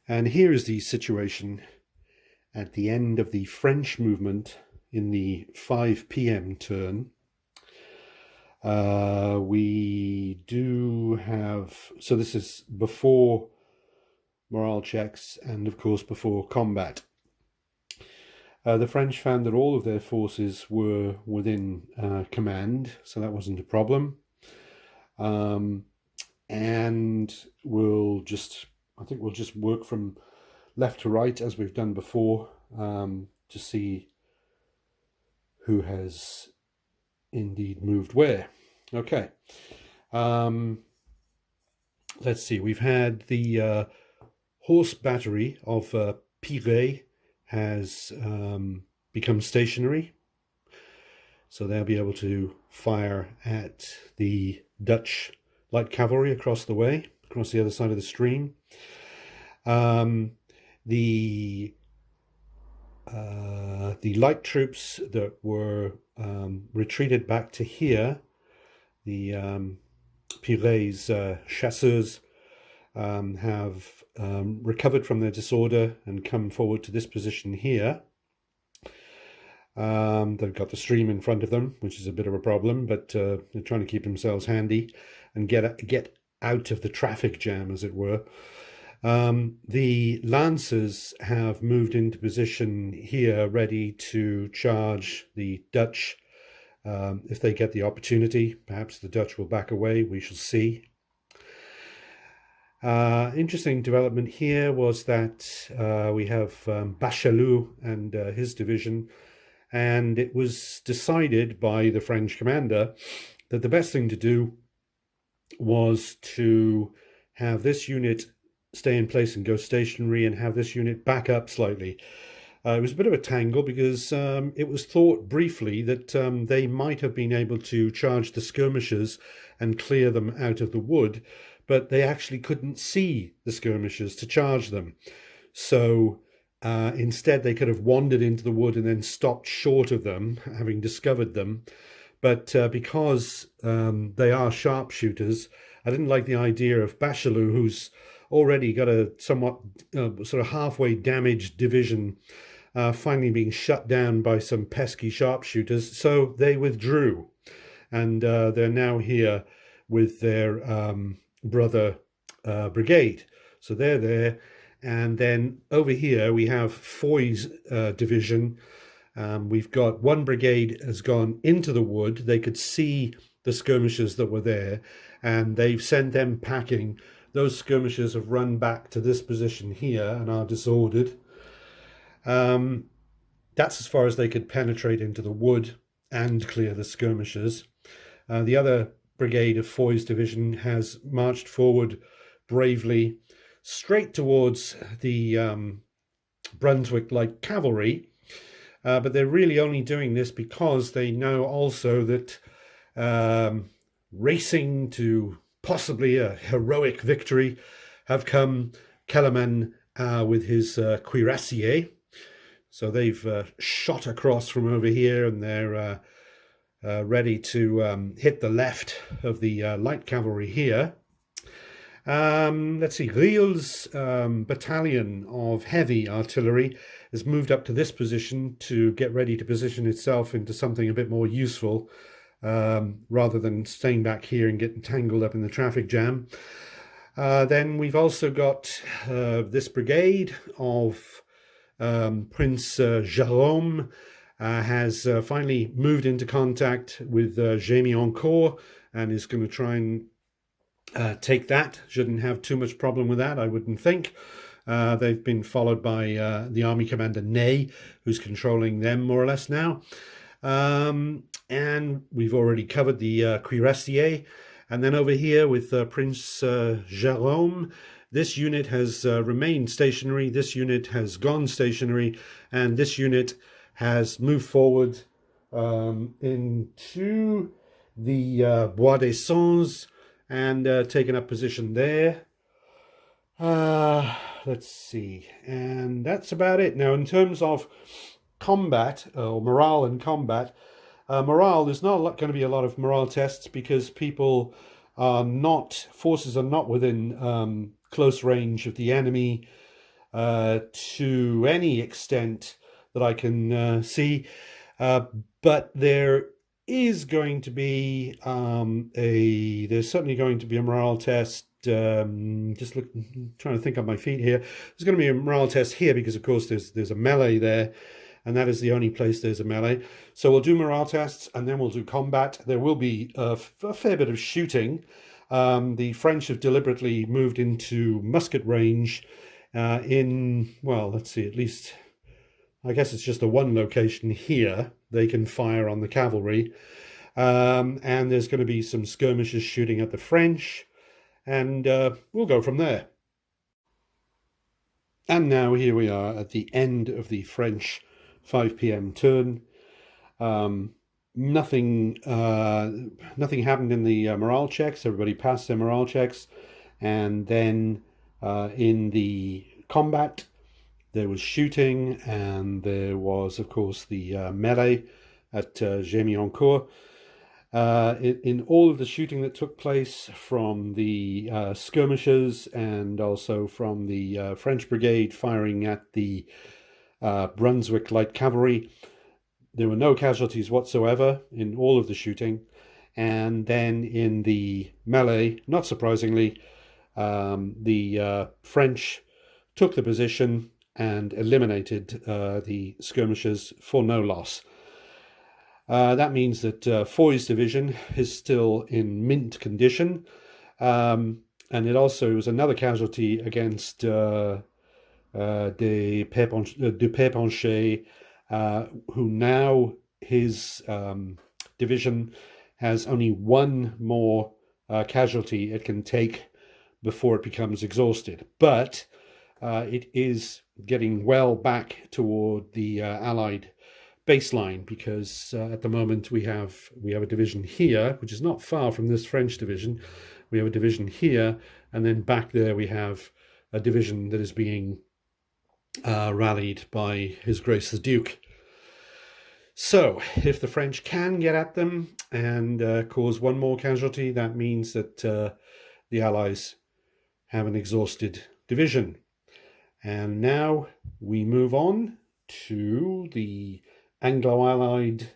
And here is the situation at the end of the French movement in the 5 p.m. turn. We do have, so this is before morale checks and of course before combat. The French found that all of their forces were within command, so that wasn't a problem. And I think we'll just work from left to right as we've done before, to see who has indeed moved where. Okay. Let's see. We've had the horse battery of Pire has become stationary, so they'll be able to fire at the Dutch light cavalry across the way, across the other side of the stream. The light troops that were retreated back to here, the Pire's chasseurs, have recovered from their disorder and come forward to this position here. They've got the stream in front of them, which is a bit of a problem, but they're trying to keep themselves handy and get out of the traffic jam, as it were. The Lancers have moved into position here, ready to charge the Dutch if they get the opportunity. Perhaps the Dutch will back away, we shall see. Interesting development here was that we have Bachelou and his division, and it was decided by the French commander that the best thing to do was to have this unit stay in place and go stationary, and have this unit back up slightly. It was a bit of a tangle because it was thought briefly that they might have been able to charge the skirmishers and clear them out of the wood, but they actually couldn't see the skirmishers to charge them. So instead they could have wandered into the wood and then stopped short of them, having discovered them. But because they are sharpshooters, I didn't like the idea of Bachelou, who's already got a somewhat sort of halfway damaged division, finally being shut down by some pesky sharpshooters. So they withdrew, and they're now here with their brother brigade. So they're there. And then over here we have Foy's division. We've got one brigade has gone into the wood. They could see the skirmishers that were there, and they've sent them packing. Those skirmishers have run back to this position here and are disordered. That's as far as they could penetrate into the wood and clear the skirmishers. The other brigade of Foy's division has marched forward bravely straight towards the Brunswick light cavalry, but they're really only doing this because they know also that racing to possibly a heroic victory have come Kellerman with his cuirassiers. So they've shot across from over here, and they're ready to hit the left of the light cavalry here. Let's see, Riel's battalion of heavy artillery has moved up to this position to get ready to position itself into something a bit more useful, rather than staying back here and getting tangled up in the traffic jam. Then we've also got this brigade of Prince Jérôme has finally moved into contact with Gémy-en-Cour and is going to try and take that. Shouldn't have too much problem with that, I wouldn't think. They've been followed by the army commander Ney, who's controlling them more or less now. And we've already covered the cuirassiers. And then over here with Prince Jérôme, this unit has remained stationary, this unit has gone stationary, and this unit has moved forward into the Bois des Sons and taken up position there. Let's see, and that's about it. Now, in terms of combat, or morale in combat, morale, there's not going to be a lot of morale tests because forces are not within close range of the enemy. to any extent that I can see. But there is going to be there's certainly going to be a morale test. Just trying to think on my feet here. There's going to be a morale test here because, of course, there's a melee there, and that is the only place there's a melee. So we'll do morale tests, and then we'll do combat. There will be a fair bit of shooting. The French have deliberately moved into musket range well, let's see, at least, I guess it's just the one location here they can fire on the cavalry. And there's going to be some skirmishes shooting at the French, and we'll go from there. And now here we are at the end of the French 5 p.m. turn. Nothing happened in the morale checks. Everybody passed their morale checks, and then in the combat there was shooting, and there was, of course, the melee at Gémiancourt. In all of the shooting that took place from the skirmishers and also from the French brigade firing at the Brunswick light cavalry, there were no casualties whatsoever in all of the shooting. And then in the melee, not surprisingly, the French took the position and eliminated the skirmishers for no loss. That means that Foy's division is still in mint condition, and it also was another casualty against de Pépinché, who now his division has only one more casualty it can take before it becomes exhausted. But it is getting well back toward the Allied baseline, because at the moment we have a division here, which is not far from this French division. We have a division here, and then back there we have a division that is being rallied by His Grace the Duke. So if the French can get at them and cause one more casualty, that means that the Allies have an exhausted division. And now we move on to the Anglo-Allied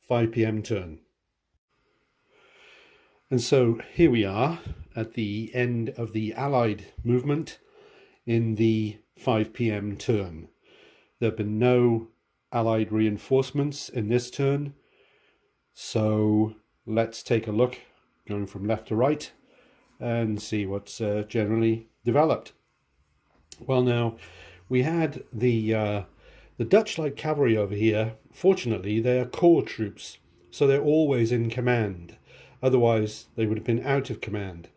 5 p.m. turn. And so here we are at the end of the Allied movement in the 5 p.m. turn. There have been no Allied reinforcements in this turn, so let's take a look, going from left to right, and see what's generally developed. Well, now, we had the Dutch light cavalry over here. Fortunately, they are corps troops, so they're always in command. Otherwise, they would have been out of command.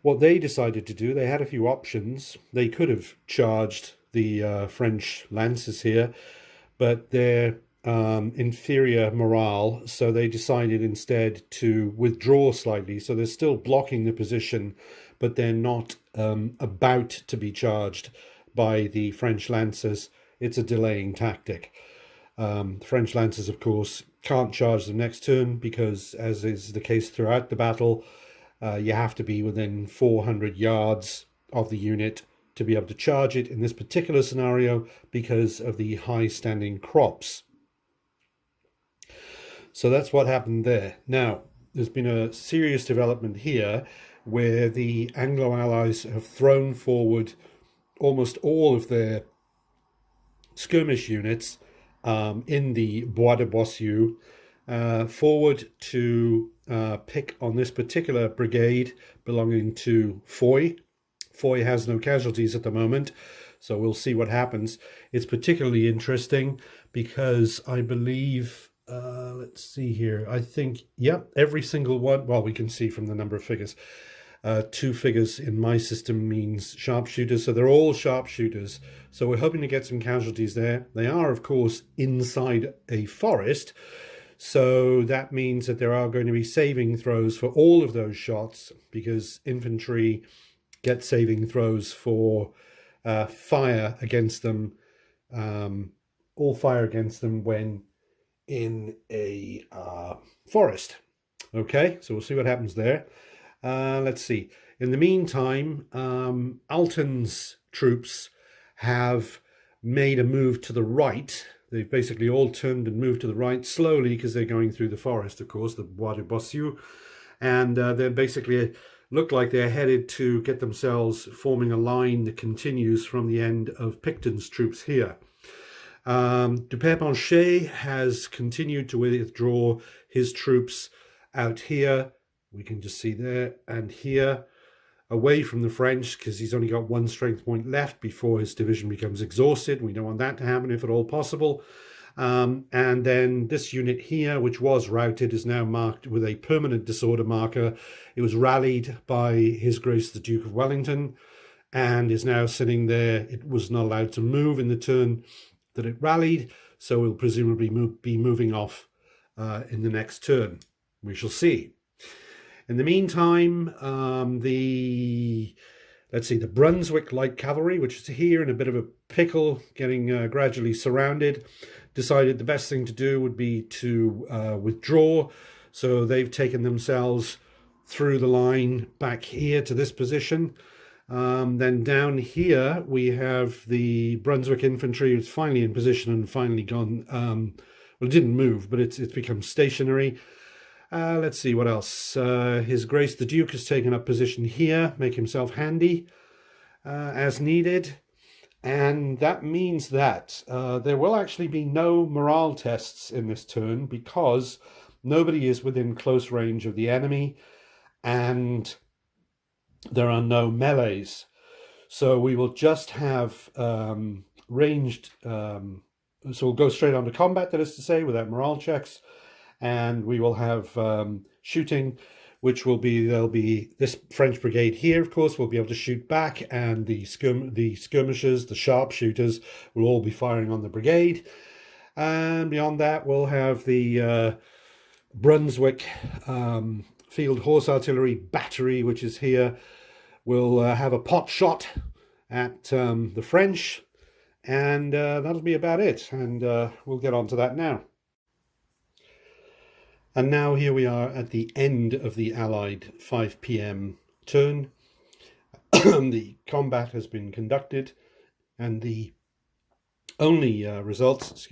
What they decided to do, they had a few options. They could have charged the French lances here, but they're inferior morale, so they decided instead to withdraw slightly. So they're still blocking the position, but they're not about to be charged by the French lancers. It's a delaying tactic. The French lancers, of course, can't charge the next turn because, as is the case throughout the battle, you have to be within 400 yards of the unit to be able to charge it in this particular scenario because of the high standing crops. So that's what happened there. Now, there's been a serious development here where the Anglo-Allies have thrown forward almost all of their skirmish units in the Bois de Bossieux forward to pick on this particular brigade belonging to Foy. Foy has no casualties at the moment, so we'll see what happens. It's particularly interesting because I believe, let's see here, I think, yep, every single one, well, we can see from the number of figures. 2 figures in my system means sharpshooters, so they're all sharpshooters. So we're hoping to get some casualties there. They are, of course, inside a forest, so that means that there are going to be saving throws for all of those shots, because infantry get saving throws for fire against them, all fire against them when in a forest. Okay, so we'll see what happens there. Let's see. In the meantime, Alton's troops have made a move to the right. They've basically all turned and moved to the right slowly because they're going through the forest, of course, the Bois de Bossu. And they're basically look like they're headed to get themselves forming a line that continues from the end of Picton's troops here. Duperpencher has continued to withdraw his troops out here. We can just see there and here, away from the French, because he's only got one strength point left before his division becomes exhausted. We don't want that to happen if at all possible. And then this unit here, which was routed, is now marked with a permanent disorder marker. It was rallied by His Grace the Duke of Wellington and is now sitting there. It was not allowed to move in the turn that it rallied, so will presumably be moving off in the next turn. We shall see. In the meantime, the Brunswick Light Cavalry, which is here in a bit of a pickle, getting gradually surrounded, decided the best thing to do would be to withdraw. So they've taken themselves through the line back here to this position. Then down here we have the Brunswick infantry, who's finally in position and finally gone. Well, it didn't move, but it's become stationary. Let's see what else. His Grace the Duke has taken up position here, make himself handy as needed. And that means that there will actually be no morale tests in this turn because nobody is within close range of the enemy and there are no melees. So we will just have ranged, so we'll go straight on to combat, that is to say, without morale checks. And we will have shooting, which will be, there'll be this French brigade here, of course, will be able to shoot back, and the skirmishers, the sharpshooters, will all be firing on the brigade. And beyond that, we'll have the Brunswick Field Horse Artillery Battery, which is here. We'll have a pot shot at the French, and that'll be about it. And we'll get on to that now. And now here we are at the end of the Allied 5 p.m. turn. The combat has been conducted, and the only results,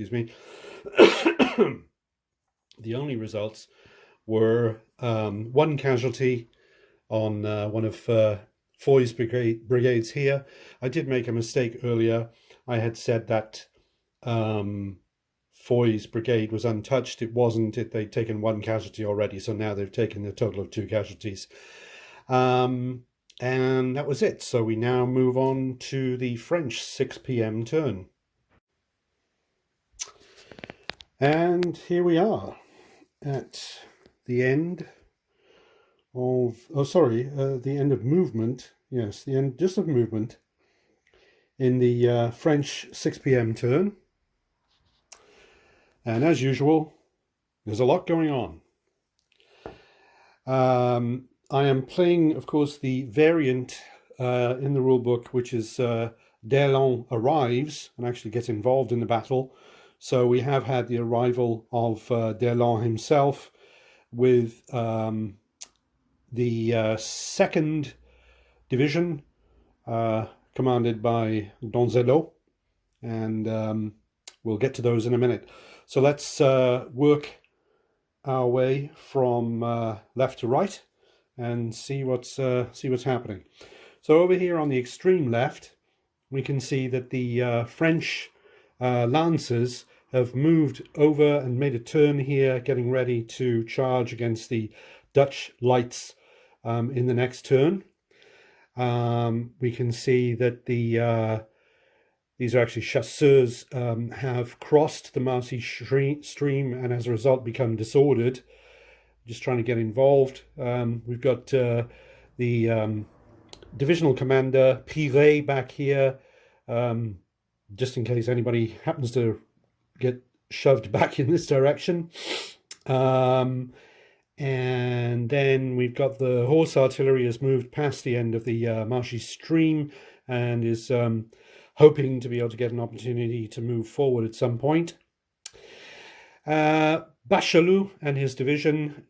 the only results were one casualty on one of Foy's brigades here. I did make a mistake earlier. I had said that Foy's brigade was untouched. It wasn't. They'd taken one casualty already, so now they've taken a total of 2 casualties. And that was it. So we now move on to the French 6 p.m. turn. And here we are at the end of, the end of movement. Yes, the end just of movement in the French 6 p.m. turn. And as usual, there's a lot going on. I am playing, of course, the variant in the rulebook, which is D'Erlon arrives and actually gets involved in the battle. So we have had the arrival of D'Erlon himself with the 2nd Division, commanded by Donzelot, and we'll get to those in a minute. So let's work our way from left to right and see what's happening. So over here on the extreme left, we can see that the French lancers have moved over and made a turn here, getting ready to charge against the Dutch lights in the next turn. We can see that these are actually chasseurs, have crossed the Marcy stream and as a result become disordered. Just trying to get involved. We've got the divisional commander Piret back here, just in case anybody happens to get shoved back in this direction. And then we've got the horse artillery has moved past the end of the Marshy stream and is hoping to be able to get an opportunity to move forward at some point. Bachelou and his division,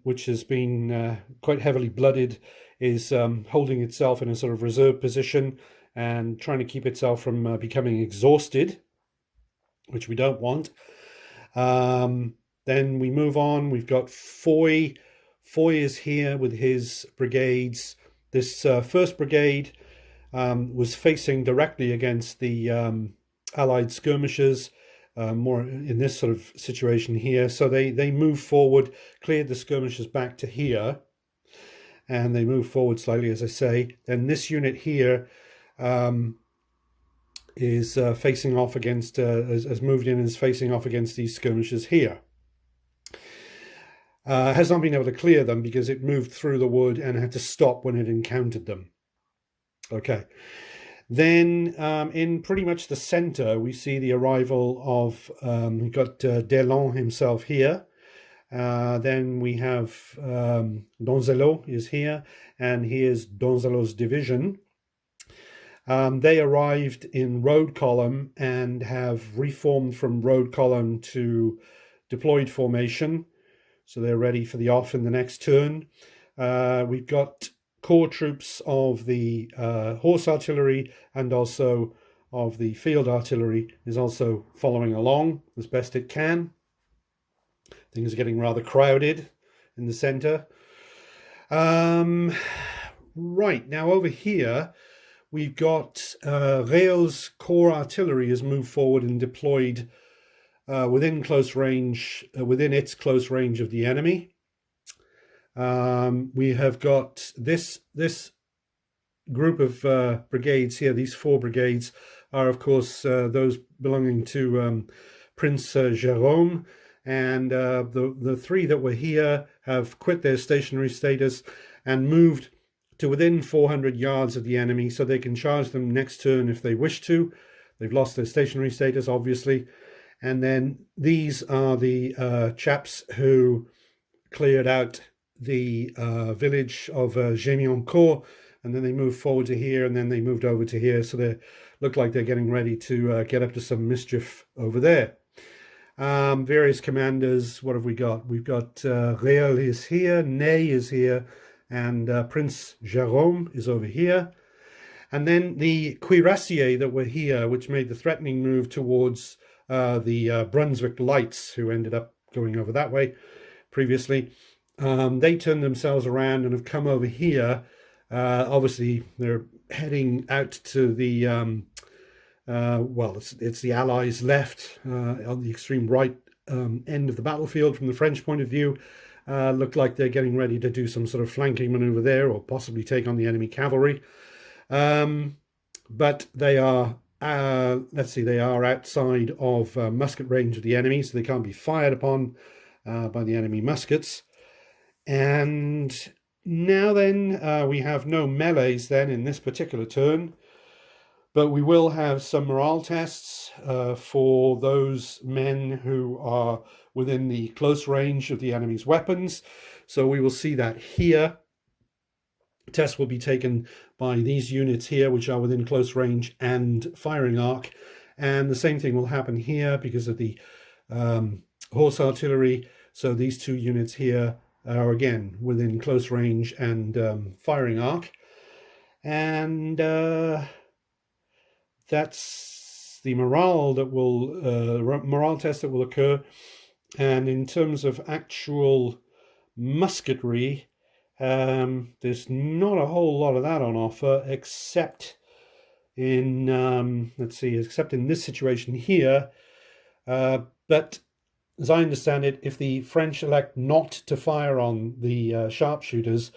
which has been quite heavily blooded, is holding itself in a sort of reserve position and trying to keep itself from becoming exhausted, which we don't want. Then we move on. We've got Foy. Foy is here with his brigades. This first brigade was facing directly against the Allied skirmishers, more in this sort of situation here. So they moved forward, cleared the skirmishers back to here, and they moved forward slightly, as I say. Then this unit here is facing off against, has moved in and is facing off against these skirmishers here. Has not been able to clear them because it moved through the wood and had to stop when it encountered them. Okay. Then in pretty much the center, we see the arrival of, we've got Delon himself here. Then we have Donzelot is here, and here's Donzelot's division. They arrived in road column and have reformed from road column to deployed formation. So they're ready for the off in the next turn. We've got core troops of the horse artillery and also of the field artillery is also following along as best it can. Things are getting rather crowded in the center. Right, now over here, we've got Réau's corps artillery has moved forward and deployed within close range, within its close range of the enemy. We have got this group of brigades here. These 4 brigades are, of course, those belonging to Prince Jérôme, and the 3 that were here have quit their stationary status and moved to within 400 yards of the enemy, so they can charge them next turn if they wish to. They've lost their stationary status, obviously. And then these are the chaps who cleared out the village of Gémioncourt, and then they moved forward to here, and then they moved over to here. So they look like they're getting ready to get up to some mischief over there. Various commanders, what have we got? We've got Réal is here, Ney is here, and Prince Jérôme is over here. And then the cuirassiers that were here, which made the threatening move towards the Brunswick Lights, who ended up going over that way previously. They turned themselves around and have come over here. Obviously, they're heading out to the, well, it's the Allies' left on the extreme right end of the battlefield from the French point of view. Look like they're getting ready to do some sort of flanking maneuver there, or possibly take on the enemy cavalry. But they are, let's see, they are outside of musket range of the enemy, so they can't be fired upon by the enemy muskets. And now then, we have no melees then in this particular turn, but we will have some morale tests for those men who are within the close range of the enemy's weapons. So we will see that here. Tests will be taken by these units here, which are within close range and firing arc. And the same thing will happen here because of the horse artillery. So these 2 units here are again within close range and firing arc. And that's the morale that will, morale test that will occur. And in terms of actual musketry, there's not a whole lot of that on offer, except in, let's see, except in this situation here. But as I understand it, if the French elect not to fire on the sharpshooters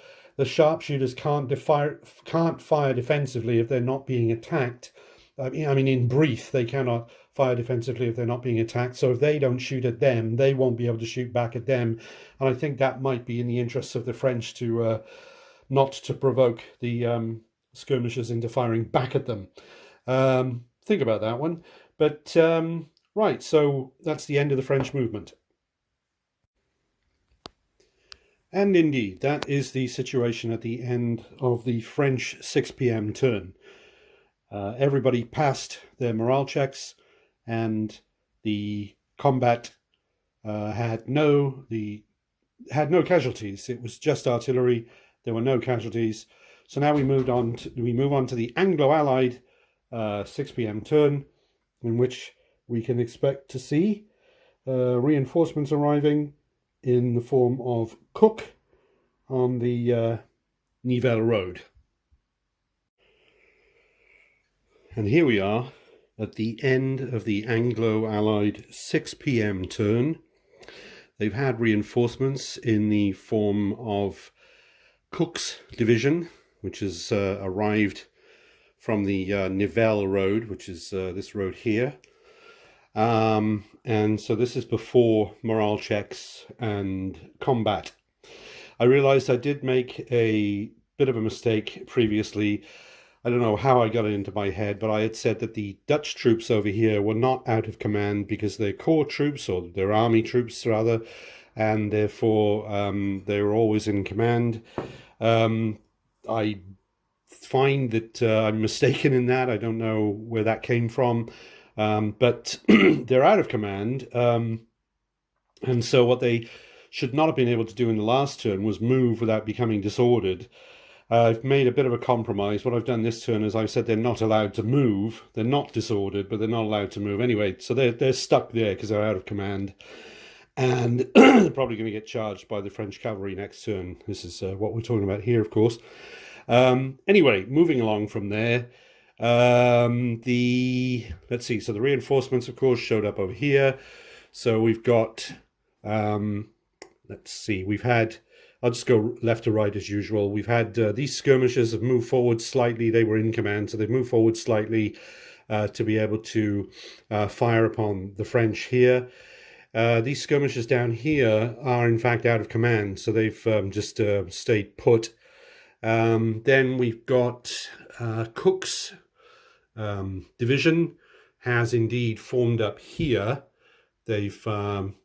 can't fire defensively if they're not being attacked. I mean, in brief, they cannot fire defensively if they're not being attacked. So if they don't shoot at them, they won't be able to shoot back at them. And I think that might be in the interests of the French to not to provoke the skirmishers into firing back at them. Think about that one. But right, so that's the end of the French movement. And indeed, that is the situation at the end of the French 6 p.m. turn. Everybody passed their morale checks, and the combat had no casualties. It was just artillery. There were no casualties. So now we move on to the Anglo-Allied 6 p.m. turn, in which we can expect to see reinforcements arriving in the form of Cook on the Nivelles Road. And here we are at the end of the Anglo-Allied 6 p.m. turn. They've had reinforcements in the form of Cook's division, which has arrived from the Nivelles Road, which is this road here. And so this is before morale checks and combat. I realized I did make a bit of a mistake previously. I don't know how I got it into my head, but I had said that the Dutch troops over here were not out of command because they're corps troops, or they're army troops rather, and therefore they were always in command. I find that I'm mistaken in that. I don't know where that came from, but they're out of command. And so what they should not have been able to do in the last turn was move without becoming disordered. I've made a bit of a compromise. What I've done this turn is I've said they're not allowed to move. They're not disordered, but they're not allowed to move anyway. So they're stuck there because they're out of command. And they're probably going to get charged by the French cavalry next turn. This is what we're talking about here, of course. Anyway, moving along from there. Let's see. So the reinforcements, of course, showed up over here. So we've got, let's see, we've had, I'll just go left to right as usual. We've had these skirmishers have moved forward slightly. They were in command, so they've moved forward slightly to be able to fire upon the French here. These skirmishers down here are in fact out of command, so they've just stayed put. Then we've got Cook's division has indeed formed up here. They've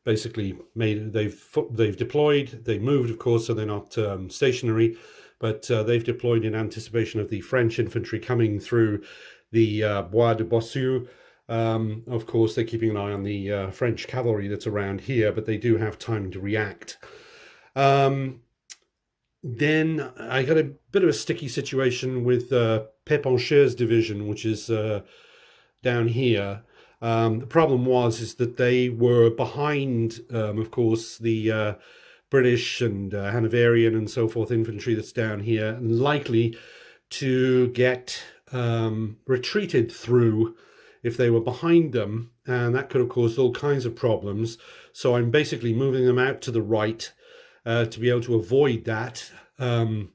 basically they've deployed. They moved, of course, so they're not stationary, but they've deployed in anticipation of the French infantry coming through the Bois de Bossu. Of course, they're keeping an eye on the French cavalry that's around here, but they do have time to react. Then I got a bit of a sticky situation with Pépencher's division, which is down here. The problem is that they were behind, of course, the British and Hanoverian and so forth infantry that's down here, and likely to get retreated through if they were behind them, and that could have caused all kinds of problems. So I'm basically moving them out to the right to be able to avoid that. We've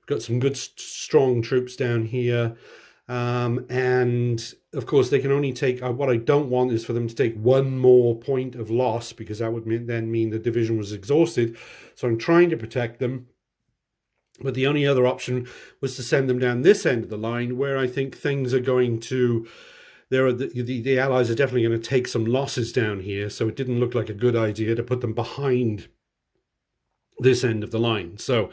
got some good strong troops down here, and of course they can only take, what I don't want is for them to take one more point of loss, because that would then mean the division was exhausted. So I'm trying to protect them, but the only other option was to send them down this end of the line, where I think things are going to, the Allies are definitely going to take some losses down here, so it didn't look like a good idea to put them behind this end of the line. So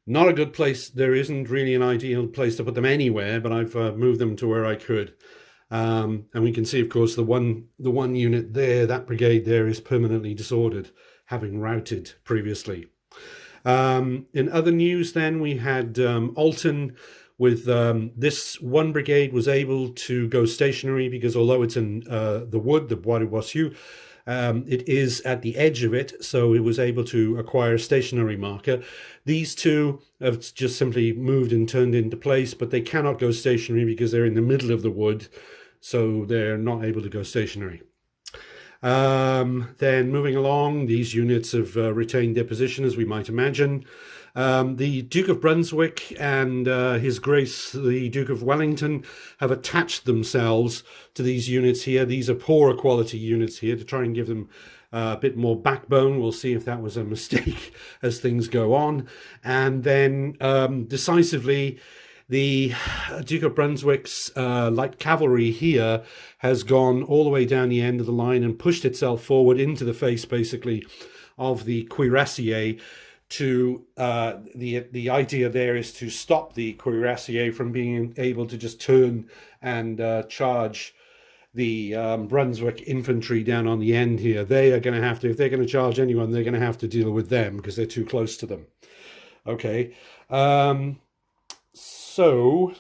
not a good place. There isn't really an ideal place to put them anywhere, but I've moved them to where I could. And we can see, of course, the one unit there, that brigade there, is permanently disordered, having routed previously. In other news then, we had Alton with this one brigade was able to go stationary, because although it's in the wood, the Bois de Bossu, it is at the edge of it, so it was able to acquire a stationary marker. These two have just simply moved and turned into place, but they cannot go stationary because they're in the middle of the wood, so they're not able to go stationary. Then moving along, these units have retained their position, as we might imagine. The Duke of Brunswick and His Grace the Duke of Wellington have attached themselves to these units here. These are poorer quality units here to try and give them a bit more backbone. We'll see if that was a mistake as things go on. And then decisively, the Duke of Brunswick's light cavalry here has gone all the way down the end of the line and pushed itself forward into the face, basically, of the cuirassiers. To the idea there is to stop the cuirassiers from being able to just turn and charge the Brunswick infantry down on the end here. They are going to have to, if they're going to charge anyone, they're going to have to deal with them because they're too close to them. Okay. So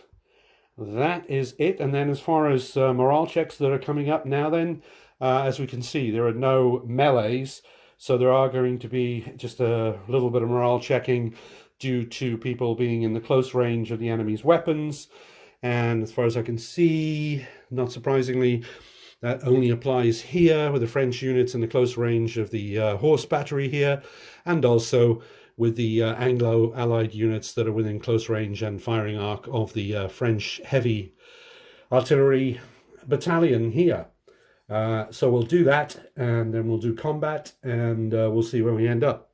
that is it. And then as far as morale checks that are coming up now, then, as we can see, there are no melees. So there are going to be just a little bit of morale checking due to people being in the close range of the enemy's weapons. And as far as I can see, not surprisingly, that only applies here with the French units in the close range of the horse battery here, and also with the Anglo-Allied units that are within close range and firing arc of the French heavy artillery battalion here. So we'll do that, and then we'll do combat, and we'll see where we end up.